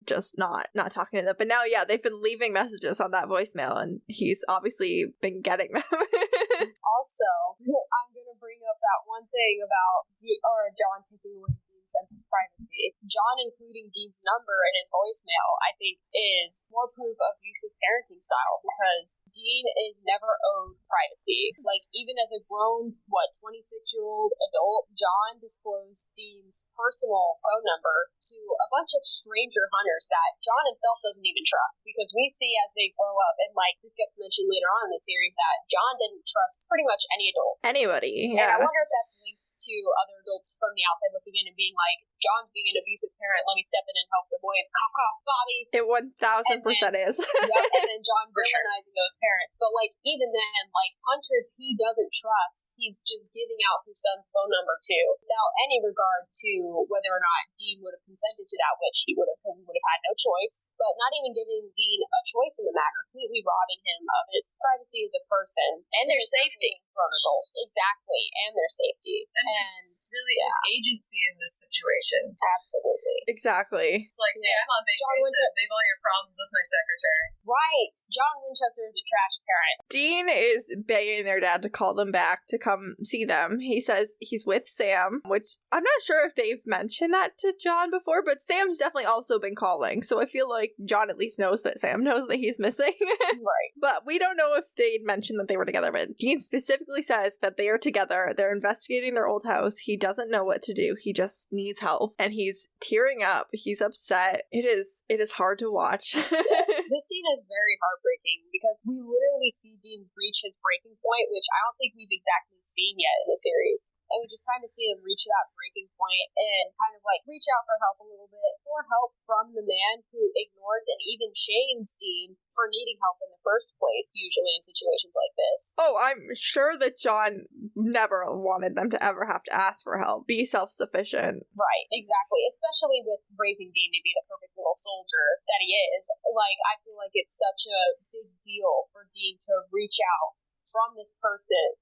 just not talking to them. But now, yeah, they've been leaving messages on that voicemail, and he's obviously been getting them. Also, I'm going to bring up that one thing about John taking away Dean's sense of privacy. John including Dean's number in his voicemail, I think, is more proof of abusive parenting style, because Dean is never owed privacy. Like, even as a grown, 26-year-old adult, John disclosed Dean's personal phone number to a bunch of stranger hunters that John himself doesn't even trust, because we see as they grow up, and this gets mentioned later on in the series, that John didn't trust pretty much any adult. Anybody, yeah. And I wonder if that's linked to other adults from the outside looking in and being like, John's being an abusive parent, let me step in and help the boys. Cough, Bobby. It 1000% is. Yep, and then John villainizing those parents. But, even then, hunters he doesn't trust, he's just giving out his son's phone number to, without any regard to whether or not Dean would have consented to that, which he would have, because he would have had no choice. But not even giving Dean a choice in the matter, completely robbing him of his privacy as a person. And their safety. Grown adults. Exactly, and their safety. And really his agency in this situation. Absolutely. Exactly. It's like, I'm on vacation. Leave all your problems with my secretary. Right. John Winchester is a trash parent. Dean is begging their dad to call them back to come see them. He says he's with Sam, which I'm not sure if they've mentioned that to John before, but Sam's definitely also been calling. So I feel like John at least knows that Sam knows that he's missing. Right. But we don't know if they'd mentioned that they were together. But Dean specifically says that they are together. They're investigating their old house. He doesn't know what to do. He just needs help. And he's tearing up. He's upset. It is hard to watch. Yes, this scene is very heartbreaking because we literally see Dean reach his breaking point, which I don't think we've exactly seen yet in the series. And we just kind of see him reach that breaking point and kind of reach out for help a little bit, for help from the man who ignores and even shames Dean for needing help in the first place, usually in situations like this. Oh, I'm sure that John never wanted them to ever have to ask for help. Be self-sufficient. Right, exactly. Especially with raising Dean to be the perfect little soldier that he is. I feel like it's such a big deal for Dean to reach out from this person,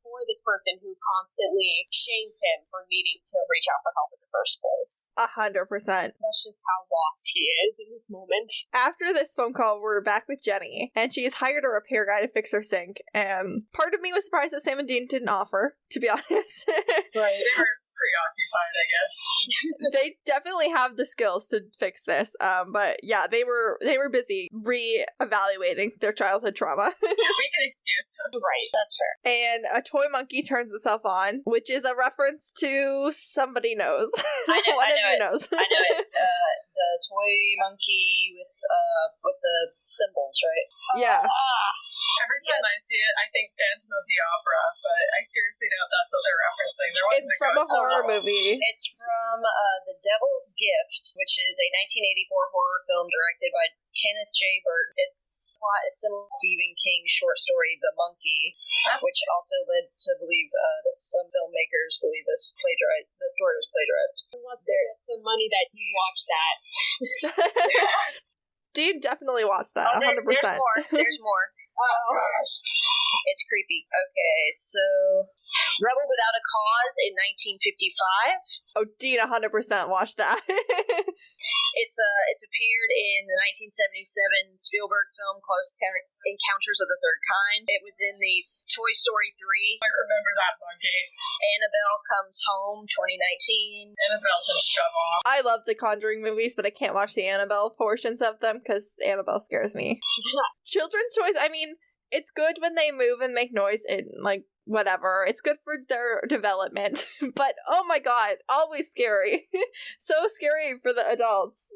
for this person who constantly shames him for needing to reach out for help in the first place. 100%. That's just how lost he is in this moment. After this phone call, we're back with Jenny, and she's hired a repair guy to fix her sink, and part of me was surprised that Sam and Dean didn't offer, to be honest. Right. They were preoccupied, I guess. They definitely have the skills to fix this, but yeah, they were busy re-evaluating their childhood trauma. We can excuse them. Right, that's fair. And a toy monkey turns itself on, which is a reference to somebody knows. I know, One I of know you it. knows. I know it. The toy monkey with the symbols, right? Yeah. Every time I see it, I think Phantom of the Opera, but I seriously doubt that's what they're referencing. It's from a horror movie. It's from The Devil's Gift, which is a 1984 horror film directed by Kenneth J. Burton. Its plot is similar to Stephen King's short story The Monkey, which also led to believe that some filmmakers believe the story was plagiarized. Let's get some money that you watch that. Dean definitely watched that, 100%. There's more. Oh gosh. It's creepy. Okay, so Rebel Without a Cause in 1955. Oh, Dean 100% watched that. It's appeared in the 1977 Spielberg film Close Encounters of the Third Kind. It was in the Toy Story 3. I remember that monkey. Annabelle Comes Home 2019. Annabelle just shove off. I love the Conjuring movies, but I can't watch the Annabelle portions of them because Annabelle scares me. Children's toys, I mean, it's good when they move and make noise and whatever. It's good for their development. But oh my god, always scary. So scary for the adults.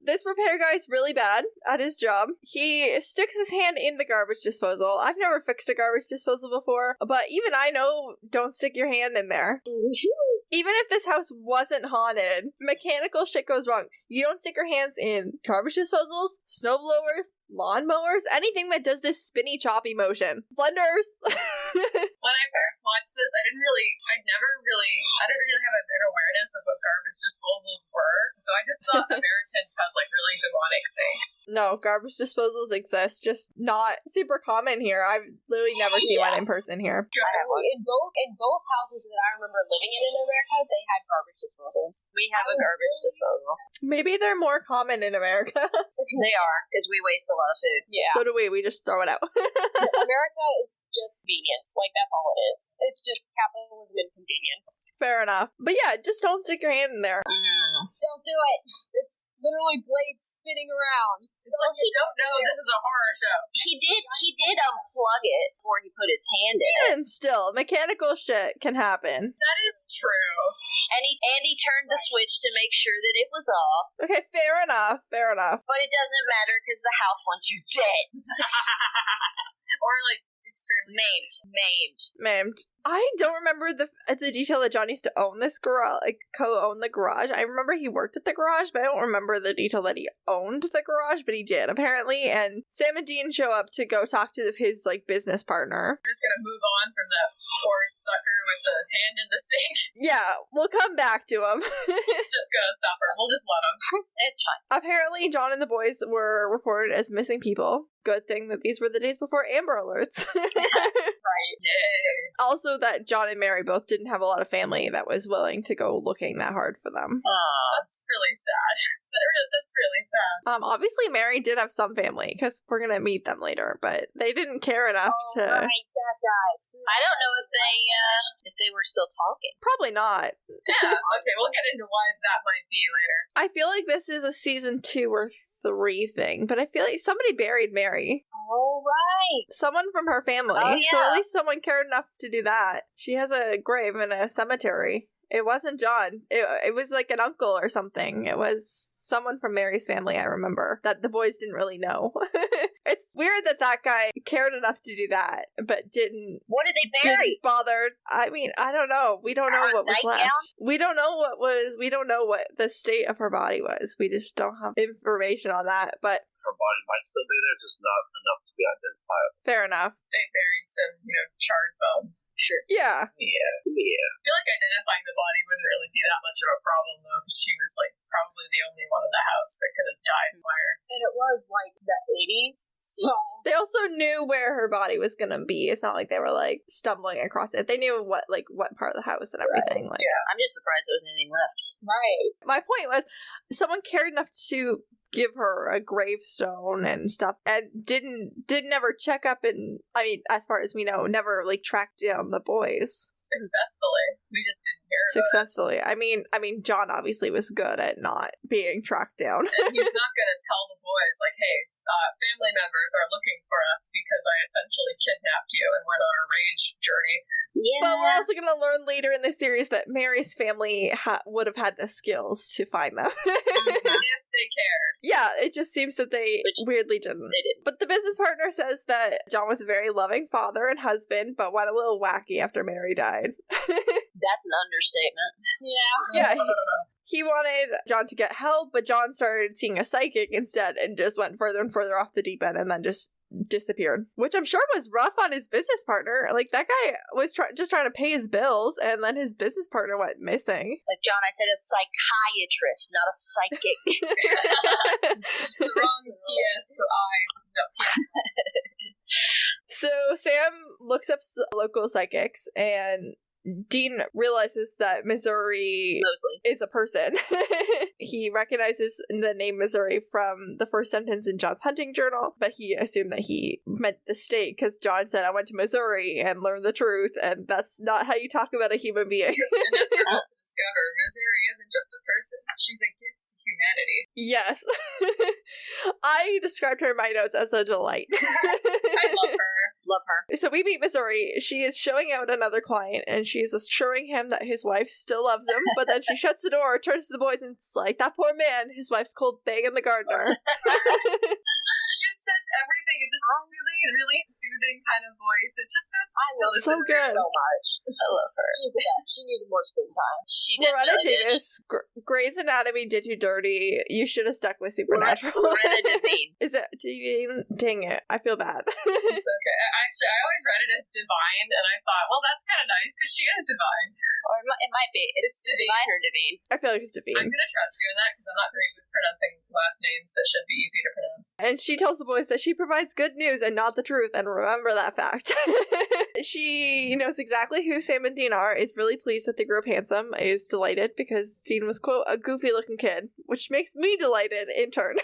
This repair guy's really bad at his job. He sticks his hand in the garbage disposal. I've never fixed a garbage disposal before, but even I know don't stick your hand in there. Even if this house wasn't haunted, mechanical shit goes wrong. You don't stick your hands in garbage disposals, snow blowers, lawnmowers, anything that does this spinny choppy motion. Blenders. When I first watched this, I didn't really have an awareness of what garbage disposals were. So I just thought Americans had really demonic sinks. No, garbage disposals exist, just not super common here. I've literally never seen one in person here. In both houses that I remember living in America, they had garbage disposals. We have a garbage disposal. Maybe they're more common in America. They are, because we waste a lot of food. Yeah. So do we. We just throw it out. America is just convenience. Like, that's all it is. It's just capitalism and convenience. Fair enough. But yeah, just don't stick your hand in there. Don't do it. It's literally blades spinning around. It's like you don't know this is a horror show. He did unplug it before he put his hand in it. Even still, mechanical shit can happen. That is true. And he turned the switch to make sure that it was off. Okay, fair enough. But it doesn't matter because the house wants you dead. Or like extremely Maimed. I don't remember the detail that John used to own this garage, like co-own the garage. I remember he worked at the garage, but I don't remember the detail that he owned the garage, but he did apparently. And Sam and Dean show up to go talk to his like business partner. We're just gonna move on from that poor sucker with the hand in the sink. Yeah, we'll come back to him. He's just gonna suffer. We'll just let him. It's fine. Apparently, John and the boys were reported as missing people. Good thing that these were the days before Amber Alerts. Right. Yay. Also, that John and Mary both didn't have a lot of family that was willing to go looking that hard for them. That's really sad. That's really sad. Obviously, Mary did have some family because we're gonna meet them later, but they didn't care enough to. Right, that guys. I don't know if they were still talking. Probably not. Yeah. Okay, we'll get into why that might be later. I feel like this is a season 2 or 3 thing, but I feel like somebody buried Mary. All right. Someone from her family. Oh, yeah. So at least someone cared enough to do that. She has a grave in a cemetery. It wasn't John. It was like an uncle or something. It was someone from Mary's family, I remember, that the boys didn't really know. It's weird that guy cared enough to do that, but didn't. What did they bury? Didn't bother. I mean, I don't know. We don't know what was left. We don't know what the state of her body was. We just don't have information on that, but her body might still be there, just not enough to be identifiable. fair enough. They buried some, charred bones. Sure. Yeah. Yeah. I feel like identifying the body wouldn't really be that much of a problem, though, because she was, probably the only one in the house that could have died in fire. And it was, the 80s, so... They also knew where her body was gonna be. It's not like they were, stumbling across it. They knew what part of the house and everything. Right. Yeah. I'm just surprised there was anything left. Right. My point was, someone cared enough to give her a gravestone and stuff, and didn't ever check up and, I mean, as far as we know, never, tracked down the boys. Successfully. We just didn't hear about Successfully. I mean, John obviously was good at not being tracked down. it. And he's not going to tell the boys, hey, family members are looking for us because I essentially kidnapped you and went on a rage journey. Yeah. But we're also going to learn later in the series that Mary's family would have had the skills to find them. If they cared. Yeah, it just seems that they weirdly didn't. They didn't. But the business partner says that John was a very loving father and husband, but went a little wacky after Mary died. That's an understatement. Yeah. Yeah, he wanted John to get help, but John started seeing a psychic instead and just went further and further off the deep end and then just disappeared. Which I'm sure was rough on his business partner. That guy was just trying to pay his bills, and then his business partner went missing. Like John, I said a psychiatrist, not a psychic. It's the wrong PSI. No. So Sam looks up local psychics, and Dean realizes that Missouri Mosley is a person. He recognizes the name Missouri from the first sentence in John's hunting journal, but he assumed that he meant the state because John said, I went to Missouri and learned the truth, and that's not how you talk about a human being. And as we're about to discover, Missouri isn't just a person. She's a gift to humanity. Yes. I described her in my notes as a delight. I love her. love her. So we meet Missouri. She is showing out another client, and she's assuring him that his wife still loves him, but then she shuts the door, turns to the boys, and it's like, that poor man, his wife's cold banging the gardener. She just says everything. This really, really soothing kind of voice. It's just so sweet. I love so good. so much. I love her. She's the best. She needed more screen time. She Loretta definitely did. Davis, Grey's Anatomy did you dirty. You should have stuck with Supernatural. Loretta Devine. Is it Devine? Dang it. I feel bad. It's okay. Actually, I always read it as Divine, and I thought, well, that's kind of nice because she is divine. Or it might be. It's Divine or Devine. I feel like it's I'm Devine. gonna trust you in that because I'm not great with pronouncing last names that should be easy to pronounce. And she tells the boys that she provides good news and not the truth, and remember that fact. She knows exactly who Sam and Dean are, is really pleased that they grew up handsome, is delighted because Dean was, quote, a goofy looking kid, which makes me delighted in turn.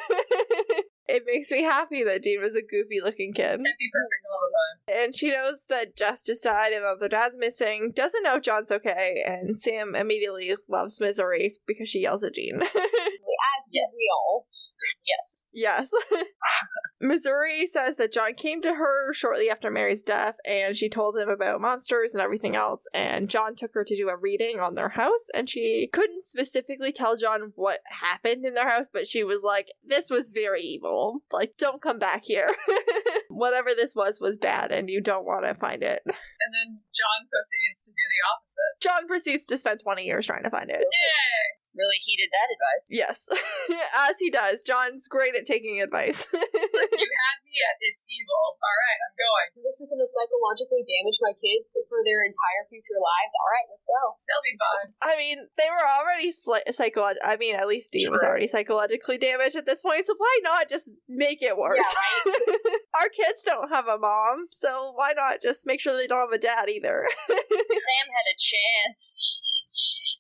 It makes me happy that Dean was a goofy looking kid. Can't be perfect all the time. And she knows that Jess just died and that their dad's missing, doesn't know if John's okay, and Sam immediately loves Missouri because she yells at Dean. As Yes. we all. Yes. Yes. Missouri says that John came to her shortly after Mary's death, and she told him about monsters and everything else, and John took her to do a reading on their house, and she couldn't specifically tell John what happened in their house, but she was like, this was very evil. Like, don't come back here. Whatever this was bad, and you don't want to find it. And then John proceeds to do the opposite. John proceeds to spend 20 years trying to find it. Yay! Really heeded that advice. Yes. As he does. John's great at taking advice. It's like, you had me at it's evil. All right, I'm going. This is going to psychologically damage my kids for their entire future lives. All right, let's go. They'll be fine. I mean, they were already I mean, at least Dean was already psychologically damaged at this point, so why not just make it worse? Yeah, Our kids don't have a mom, so why not just make sure they don't have a dad either? Sam had a chance.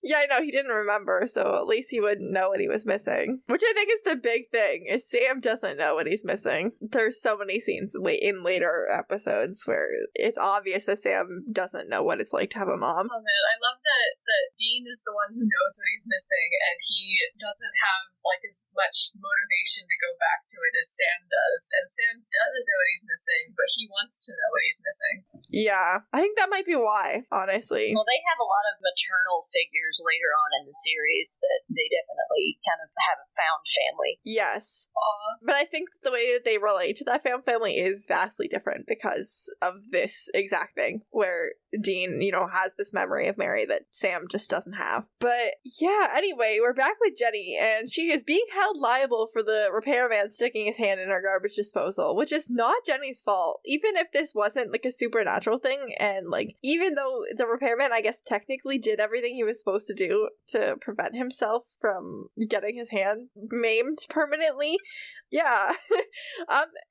Yeah, I know, he didn't remember, so at least he wouldn't know what he was missing. Which I think is the big thing, is Sam doesn't know what he's missing. There's so many scenes in later episodes where it's obvious that Sam doesn't know what it's like to have a mom. Oh man, I love that Dean is the one who knows what he's missing, and he doesn't have like as much motivation to go back to it as Sam does. And Sam doesn't know what he's missing, but he wants to know what he's missing. Yeah, I think that might be why, honestly. Well, they have a lot of maternal figures later on in the series that they definitely kind of have a found family. Yes. Aw. But I think the way that they relate to that found family is vastly different because of this exact thing, where Dean, has this memory of Mary that Sam just doesn't have. But yeah, anyway, we're back with Jenny, and she is being held liable for the repairman sticking his hand in her garbage disposal, which is not Jenny's fault. Even if this wasn't like a supernatural thing, and like, even though the repairman, I guess, technically did everything he was supposed to do to prevent himself from getting his hand maimed permanently, yeah,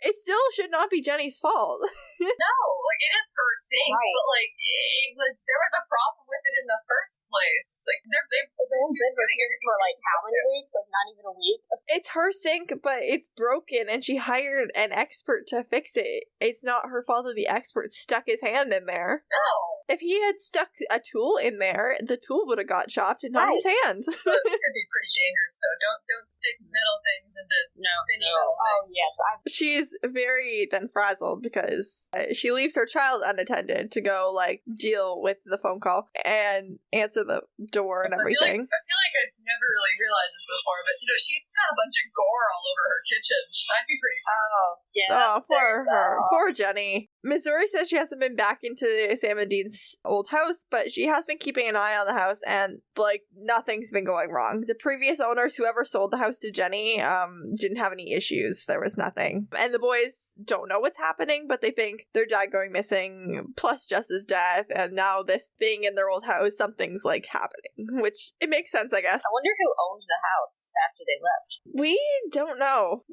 it still should not be Jenny's fault. No, like it is her sink, Right. but like there was a problem with it in the first place. Like they've been for like how many weeks? Like not even a week? It's her sink, but it's broken, and she hired an expert to fix it. It's not her fault that the expert stuck his hand in there. No. If he had stuck a tool in there, the tool would have got chopped and not his hand. But it could be pretty dangerous though. Don't stick metal things into spinny metal Oh things. yes, She's very then frazzled because she leaves her child unattended to go deal with the phone call and answer the door and everything. I feel like I've never really realized this before, but she's got a bunch of gore all over her kitchen. I'd be pretty. Oh, poor her. Poor Jenny. Missouri says she hasn't been back into Sam and Dean's old house, but she has been keeping an eye on the house, and nothing's been going wrong. The previous owners, whoever sold the house to Jenny, didn't have any issues. There was nothing. And the boys don't know what's happening, but they think their dad going missing, plus Jess's death, and now this thing in their old house, something's happening, which it makes sense, I guess. I wonder who owned the house after they left. We don't know.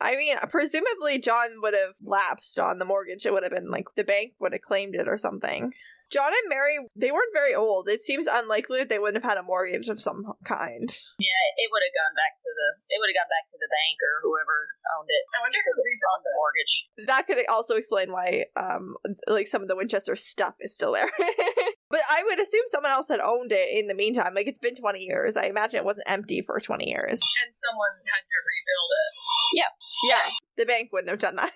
I mean, presumably John would have lapsed on the mortgage. It would have been the bank would have claimed it or something. John and Mary, they weren't very old. It seems unlikely that they wouldn't have had a mortgage of some kind. Yeah, it would have gone back to the bank or whoever owned it. I wonder who rebuilt the mortgage. That could also explain why some of the Winchester stuff is still there. But I would assume someone else had owned it in the meantime. It's been 20 years. I imagine it wasn't empty for 20 years. And someone had to rebuild it. Yeah, the bank wouldn't have done that.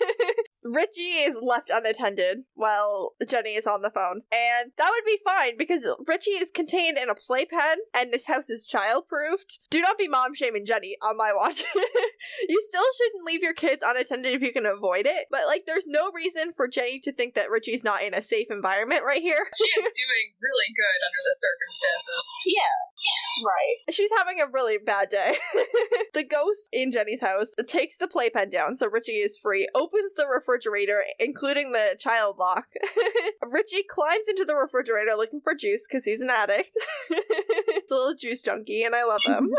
Richie is left unattended while Jenny is on the phone. And that would be fine because Richie is contained in a playpen and this house is child-proofed. Do not be mom-shaming Jenny on my watch. You still shouldn't leave your kids unattended if you can avoid it. But, like, there's no reason for Jenny to think that Richie's not in a safe environment right here. She is doing really good under the circumstances. Yeah. Right. She's having a really bad day. The ghost in Jenny's house takes the playpen down so Richie is free, opens the refrigerator, including the child lock. Richie climbs into the refrigerator looking for juice because he's an addict. It's a little juice junkie, and I love him.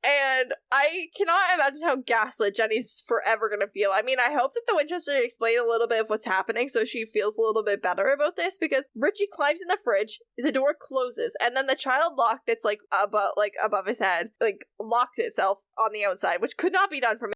And I cannot imagine how gaslit Jenny's forever gonna feel. I mean, I hope that the Winchesters explain a little bit of what's happening so she feels a little bit better about this, because Richie climbs in the fridge, the door closes, and then the child lock that's above his head locks itself on the outside, which could not be done from